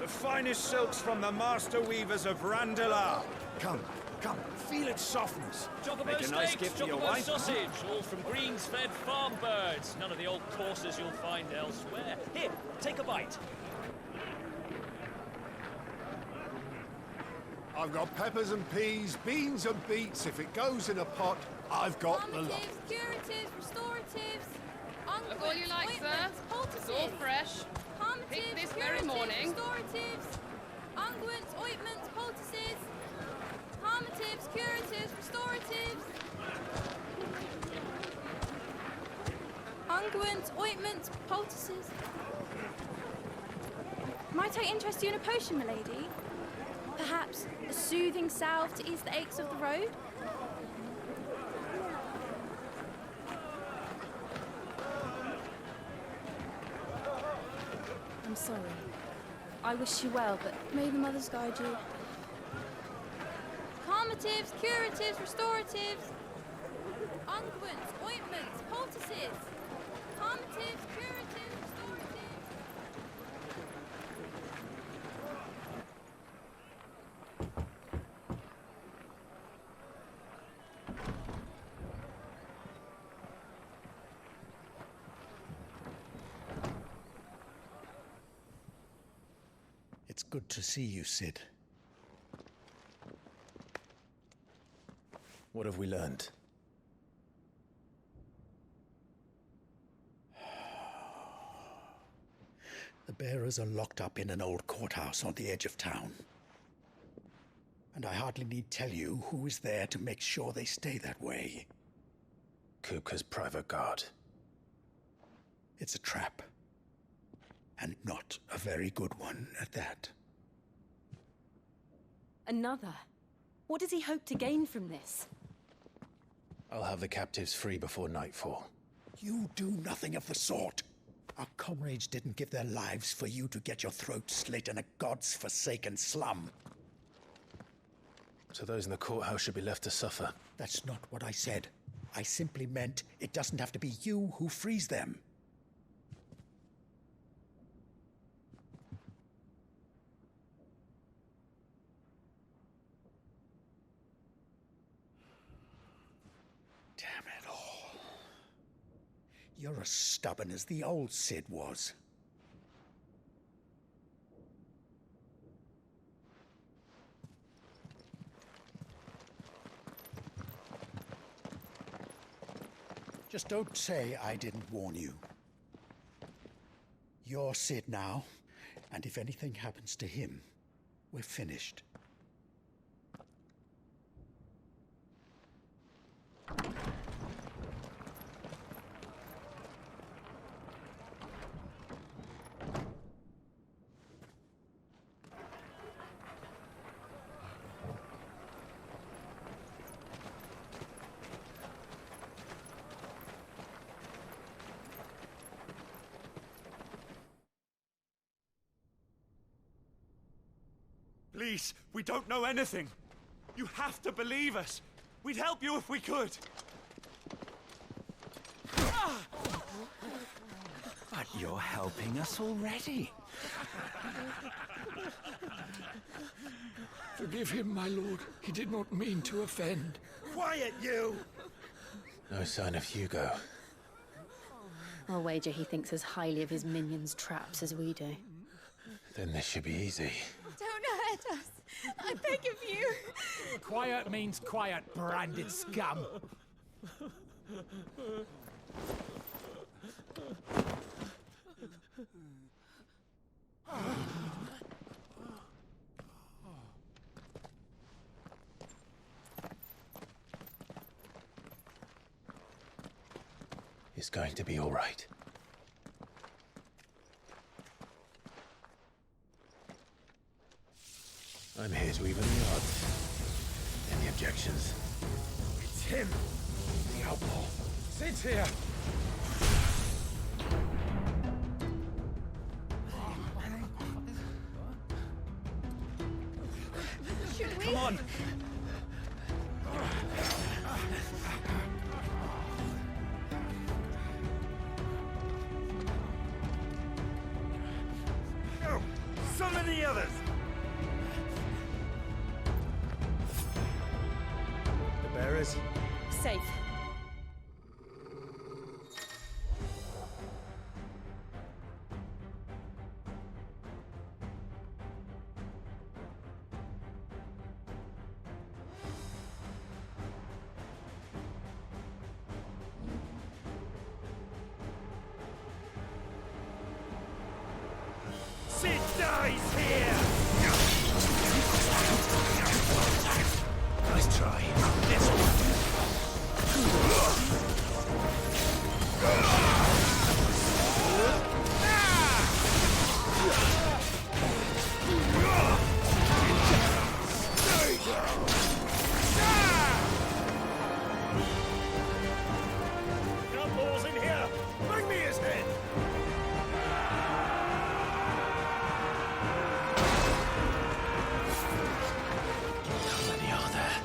The finest silks from the master weavers of Randalar. Come, feel its softness. Chocobo steaks, chocobo sausage, all from greens-fed farm birds. None of the old courses you'll find elsewhere. Here, take a bite. I've got peppers and peas, beans and beets. If it goes in a pot, I've got the lot. Curatives, restoratives, Look all you like, sir. It's all fresh. Picked this very morning. Restoratives, unguents, ointments, poultices, palmatives, curatives, restoratives. Unguents, ointments, poultices. Might I interest you in a potion, milady? Perhaps a soothing salve to ease the aches of the road? I'm sorry. I wish you well, but may the mothers guide you. Calmatives, curatives, restoratives, unguents, ointments, poultices. Calmatives, curatives, restoratives. It's good to see you, Sid. What have we learned? The bearers are locked up in an old courthouse on the edge of town. And I hardly need tell you who is there to make sure they stay that way. Kupka's private guard. It's a trap. And not a very good one at that. Another? What does he hope to gain from this? I'll have the captives free before nightfall. You do nothing of the sort. Our comrades didn't give their lives for you to get your throat slit in a god's-forsaken slum. So those in the courthouse should be left to suffer. That's not what I said. I simply meant it doesn't have to be you who frees them. Damn it all. You're as stubborn as the old Sid was. Just don't say I didn't warn you. You're Sid now, and if anything happens to him, we're finished. Please, we don't know anything. You have to believe us. We'd help you if we could. But you're helping us already. Forgive him, my lord. He did not mean to offend. Quiet, you! No sign of Hugo. I'll wager he thinks as highly of his minions' traps as we do. Then this should be easy. Don't hurt us. I beg of you. Quiet means quiet, branded scum. It's going to be all right. I'm here to even the odds. Any objections? It's him, the outlaw. Sid's here. Should we? Come on! No! Son so many others! The bearers? Safe. Sid dies here! Nice try. This one. Gunballs in here! Bring me his head! How many are there?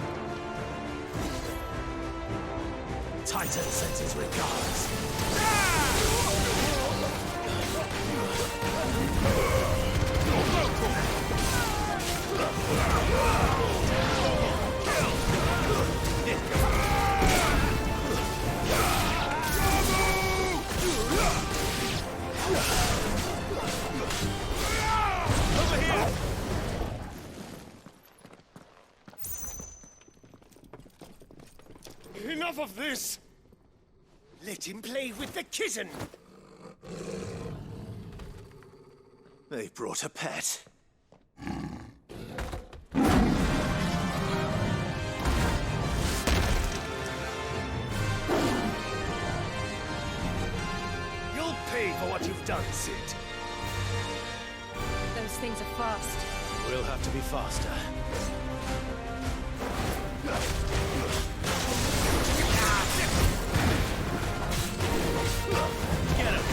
Titan sends his regards. Enough of this! Let him play with the kitten! They brought a pet. You'll pay for what you've done, Sid. Those things are fast. We'll have to be faster. Get him!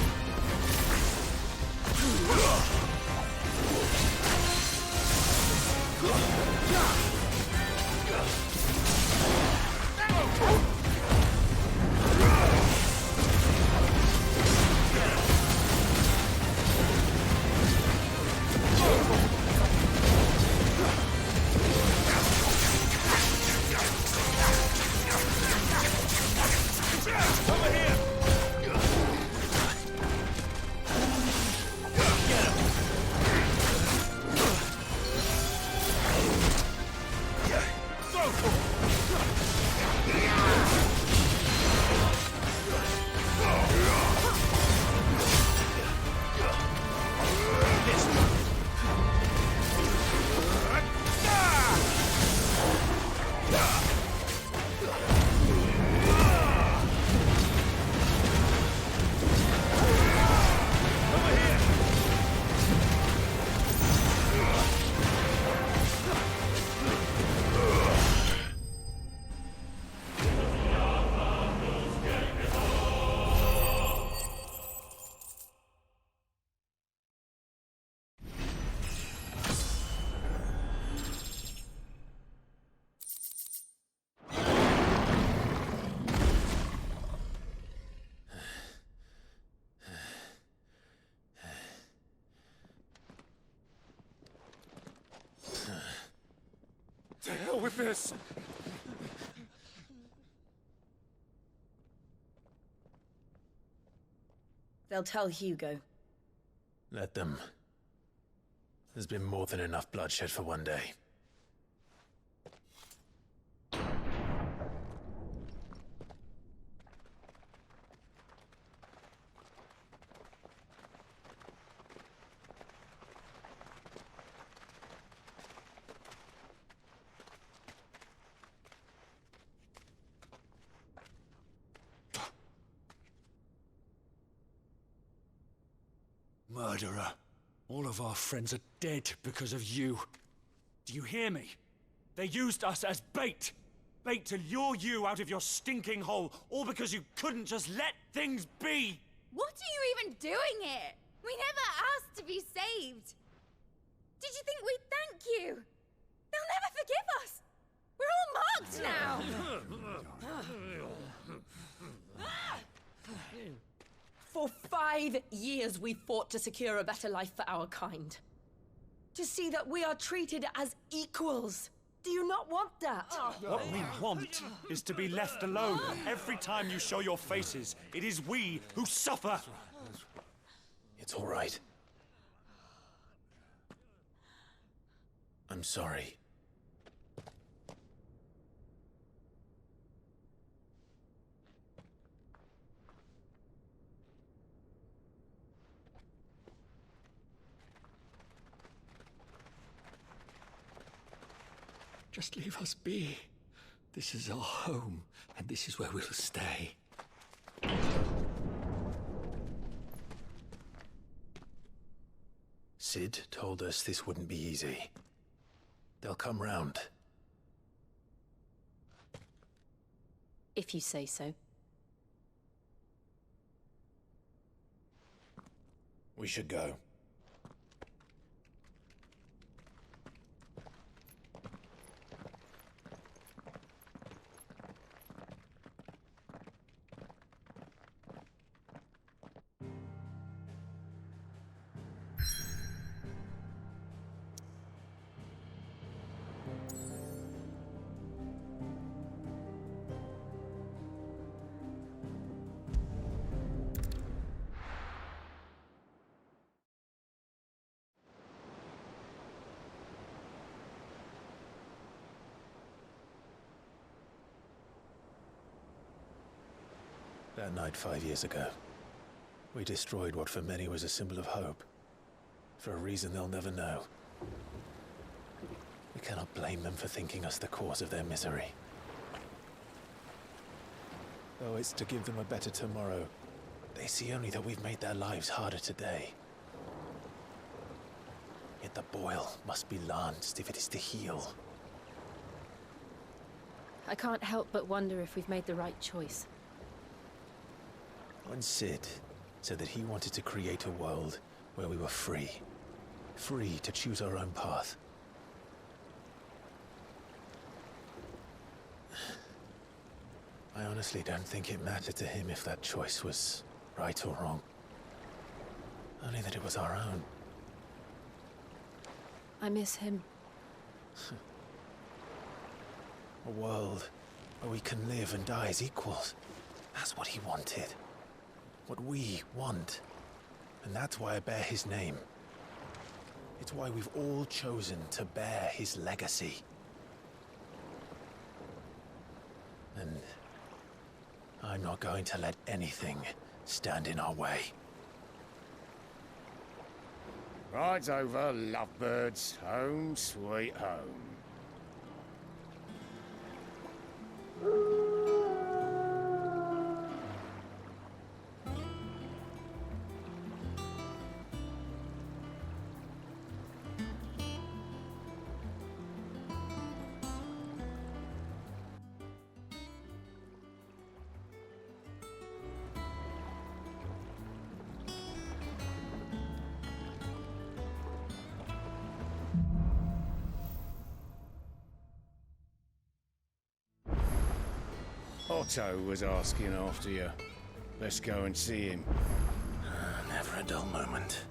Over here! To hell with this! They'll tell Hugo. Let them. There's been more than enough bloodshed for one day. Murderer. All of our friends are dead because of you. Do you hear me? They used us as bait. Bait to lure you out of your stinking hole, all because you couldn't just let things be. What are you even doing here? We never asked to be saved. Did you think we'd thank you? They'll never forgive us. We're all marked now. For 5 years we fought to secure a better life for our kind. To see that we are treated as equals. Do you not want that? What we want is to be left alone. Every time you show your faces, it is we who suffer. It's all right. I'm sorry. Just leave us be. This is our home, and this is where we'll stay. Sid told us this wouldn't be easy. They'll come round. If you say so. We should go. That night 5 years ago, we destroyed what for many was a symbol of hope. For a reason they'll never know. We cannot blame them for thinking us the cause of their misery. Though it's to give them a better tomorrow, they see only that we've made their lives harder today. Yet the boil must be lanced if it is to heal. I can't help but wonder if we've made the right choice. When Sid said that he wanted to create a world where we were free. Free to choose our own path. I honestly don't think it mattered to him if that choice was right or wrong. Only that it was our own. I miss him. A world where we can live and die as equals. That's what he wanted. What we want. And that's why I bear his name. It's why we've all chosen to bear his legacy. And I'm not going to let anything stand in our way. Ride's over, lovebirds. Home sweet home. Otto was asking after you. Let's go and see him. Never a dull moment.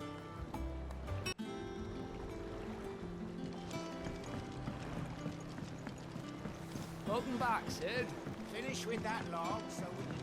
Welcome back, Sid. Finish with that log so we can...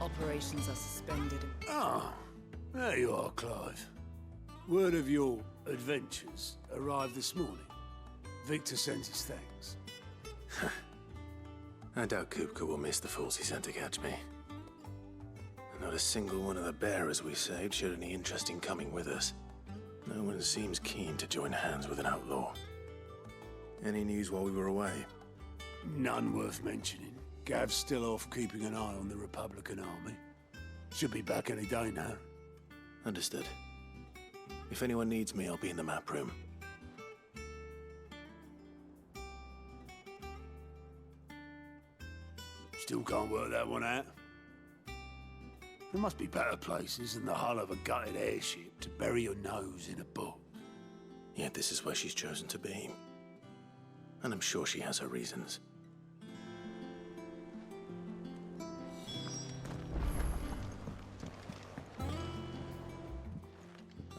Operations are suspended. Ah, there you are, Clive. Word of your adventures arrived this morning. Victor sends his thanks. I doubt Kupka will miss the fools he sent to catch me. Not a single one of the bearers we saved showed any interest in coming with us. No one seems keen to join hands with an outlaw. Any news while we were away? None worth mentioning. Gav's still off keeping an eye on the Republican army. Should be back any day now. Understood. If anyone needs me, I'll be in the map room. Still can't work that one out. There must be better places than the hull of a gutted airship to bury your nose in a book. Yet this is where she's chosen to be. And I'm sure she has her reasons.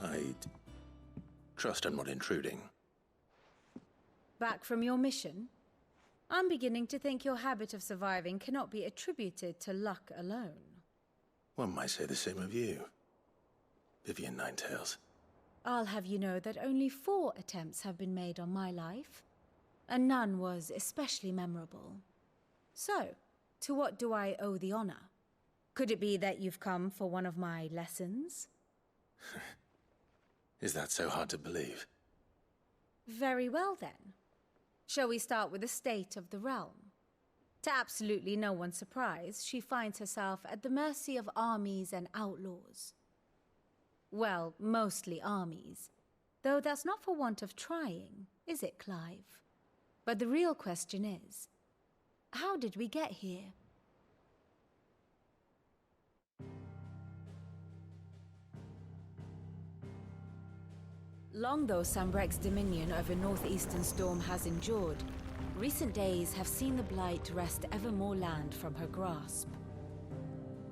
I'd trust I'm not intruding. Back from your mission? I'm beginning to think your habit of surviving cannot be attributed to luck alone. One might say the same of you, Vivian Ninetails. I'll have you know that only 4 attempts have been made on my life, and none was especially memorable. So, to what do I owe the honor? Could it be that you've come for one of my lessons? Is that so hard to believe? Very well then. Shall we start with the state of the realm? To absolutely no one's surprise, she finds herself at the mercy of armies and outlaws. Well, mostly armies. Though that's not for want of trying, is it, Clive? But the real question is, how did we get here? Long though Sambrek's dominion over northeastern Storm has endured, recent days have seen the Blight wrest ever more land from her grasp.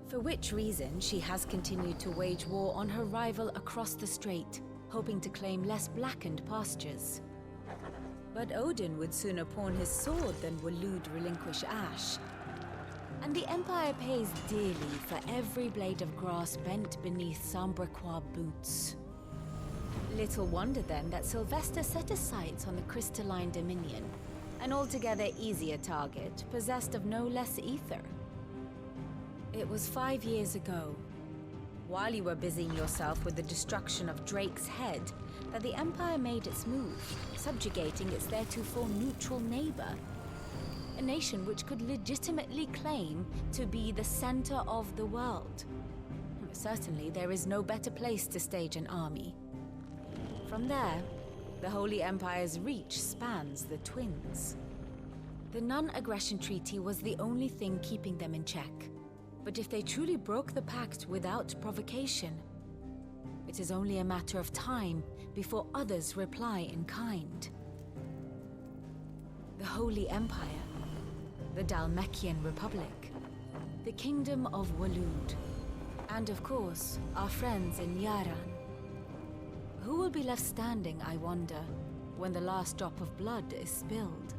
For which reason, she has continued to wage war on her rival across the strait, hoping to claim less blackened pastures. But Odin would sooner pawn his sword than Waloed relinquish Ash. And the Empire pays dearly for every blade of grass bent beneath Sambrequois boots. Little wonder then that Sylvester set his sights on the crystalline dominion, an altogether easier target, possessed of no less ether. It was 5 years ago, while you were busying yourself with the destruction of Drake's head, that the Empire made its move, subjugating its theretofore neutral neighbor. A nation which could legitimately claim to be the center of the world. Certainly, there is no better place to stage an army. From there, the Holy Empire's reach spans the Twins. The non-aggression treaty was the only thing keeping them in check. But if they truly broke the pact without provocation, it is only a matter of time before others reply in kind. The Holy Empire, the Dhalmekian Republic, the Kingdom of Waloed, and of course, our friends in Yaran. Who will be left standing, I wonder, when the last drop of blood is spilled?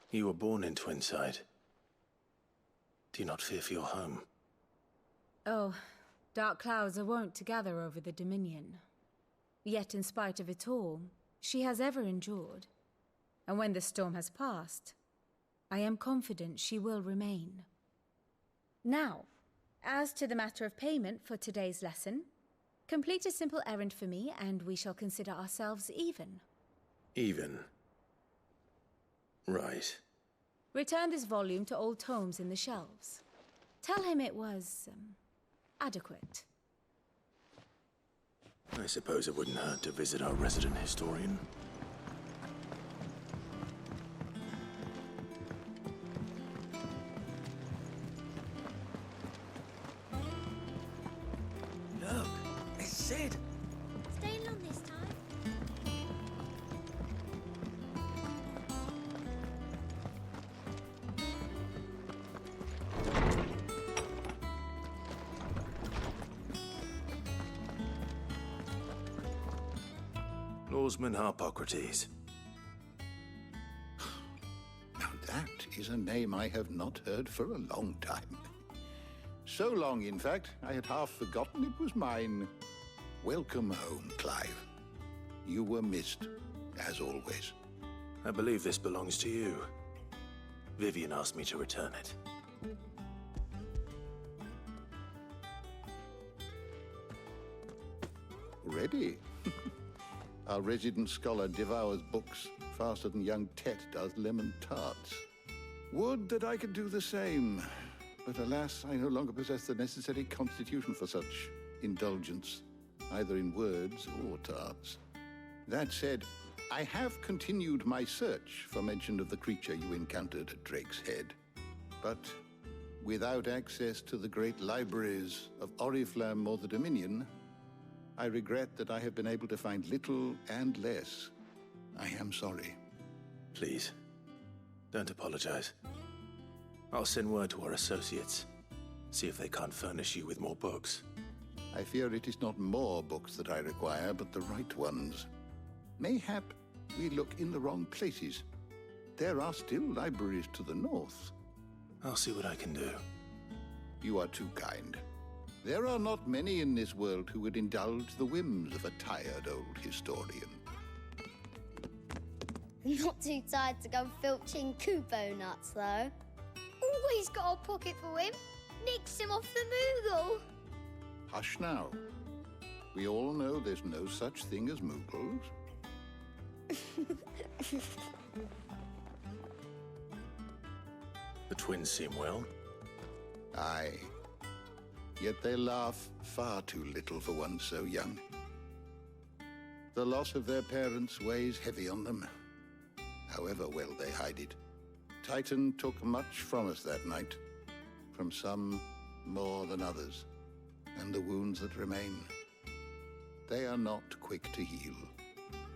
You were born in Twinside. Do you not fear for your home? Oh, dark clouds are wont to gather over the Dominion. Yet in spite of it all, she has ever endured. And when the storm has passed, I am confident she will remain. Now, as to the matter of payment for today's lesson, complete a simple errand for me and we shall consider ourselves even. Even? Right. Return this volume to old tomes in the shelves. Tell him it was, adequate. I suppose it wouldn't hurt to visit our resident historian. Look, it's Sid. Staying long this time? Lawsman Harpocrates. Now that is a name I have not heard for a long time. So long, in fact, I had half forgotten it was mine. Welcome home, Clive. You were missed, as always. I believe this belongs to you. Vivian asked me to return it. Ready? Our resident scholar devours books faster than young Tet does lemon tarts. Would that I could do the same. But alas, I no longer possess the necessary constitution for such indulgence, either in words or tarts. That said, I have continued my search for mention of the creature you encountered at Drake's Head. But without access to the great libraries of Oriflamme or the Dominion, I regret that I have been able to find little and less. I am sorry. Please, don't apologize. I'll send word to our associates. See if they can't furnish you with more books. I fear it is not more books that I require, but the right ones. Mayhap we look in the wrong places. There are still libraries to the north. I'll see what I can do. You are too kind. There are not many in this world who would indulge the whims of a tired old historian. Not too tired to go filching Kupo nuts, though. Always got a pocket for him. Nicks him off the Moogle. Hush now. We all know there's no such thing as Moogles. The twins seem well. Aye. Yet they laugh far too little for one so young. The loss of their parents weighs heavy on them, however well they hide it. Titan took much from us that night, from some more than others, and the wounds that remain, they are not quick to heal.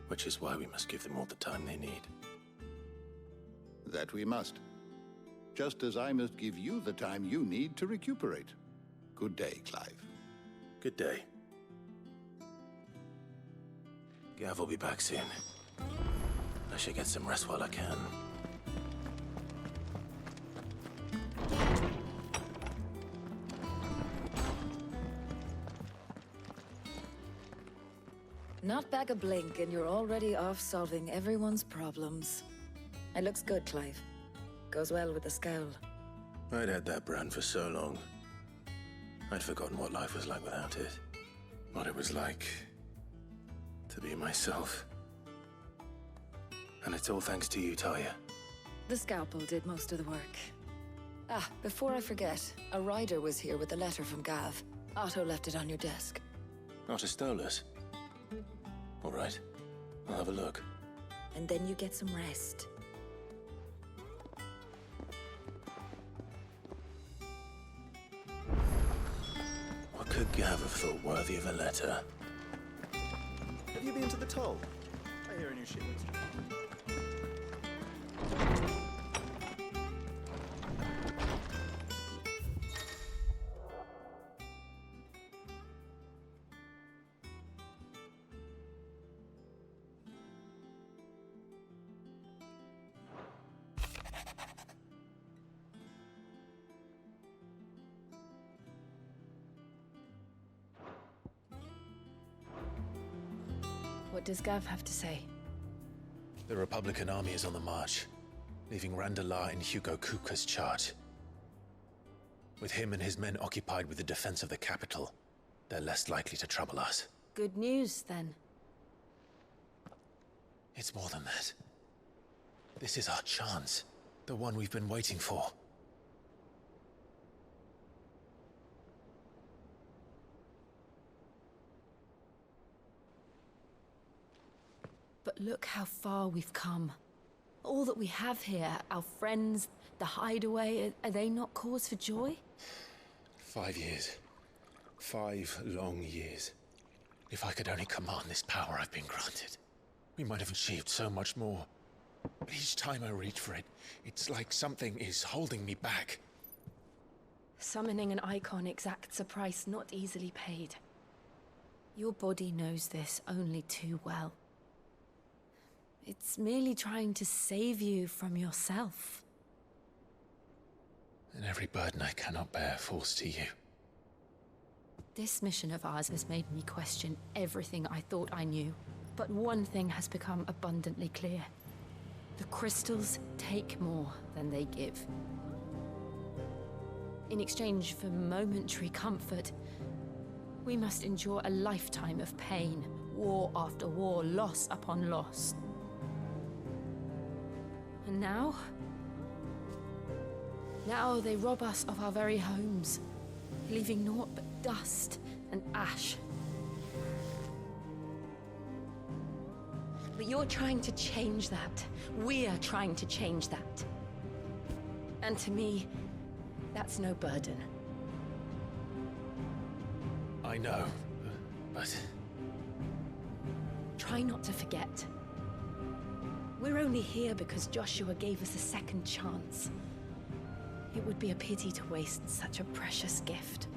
Which is why we must give them all the time they need. That we must. Just as I must give you the time you need to recuperate. Good day, Clive. Good day. Gav will be back soon. I should get some rest while I can. Not back a blink, and you're already off solving everyone's problems. It looks good, Clive. Goes well with the scowl. I'd had that brand for so long. I'd forgotten what life was like without it. What it was like to be myself. And it's all thanks to you, Talia. The scalpel did most of the work. Ah, before I forget, a rider was here with a letter from Gav. Otto left it on your desk. Otto stole us. All right, I'll have a look. And then you get some rest. What could Gav have thought worthy of a letter? Have you been to the toll? I hear a new shipment's What does Gav have to say? The Republican army is on the march, leaving Randalar in Hugo Kuka's charge. With him and his men occupied with the defense of the capital, they're less likely to trouble us. Good news, then. It's more than that. This is our chance. The one we've been waiting for. But look how far we've come. All that we have here, our friends, the hideaway, are they not cause for joy? 5 years. 5 long years. If I could only command this power I've been granted, we might have achieved so much more. But each time I reach for it, it's like something is holding me back. Summoning an icon exacts a price not easily paid. Your body knows this only too well. It's merely trying to save you from yourself. And every burden I cannot bear falls to you. This mission of ours has made me question everything I thought I knew. But one thing has become abundantly clear. The crystals take more than they give. In exchange for momentary comfort, we must endure a lifetime of pain, war after war, loss upon loss. And now they rob us of our very homes, leaving naught but dust and ash. We But you're trying to change that. We're trying to change that. And to me, that's no burden. I know, but... Try not to forget. We're only here because Joshua gave us a second chance. It would be a pity to waste such a precious gift.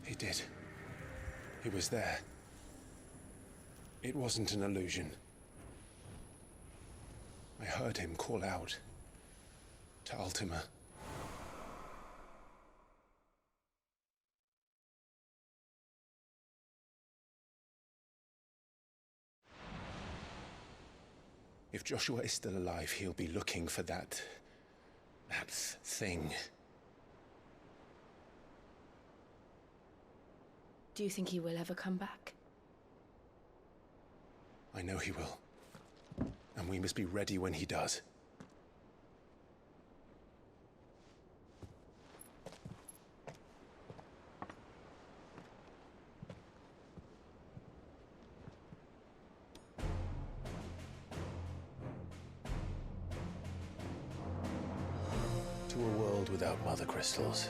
He did. He was there. It wasn't an illusion. I heard him call out to Ultima. If Joshua is still alive, he'll be looking for that thing. Do you think he will ever come back? I know he will. And we must be ready when he does. To a world without mother crystals.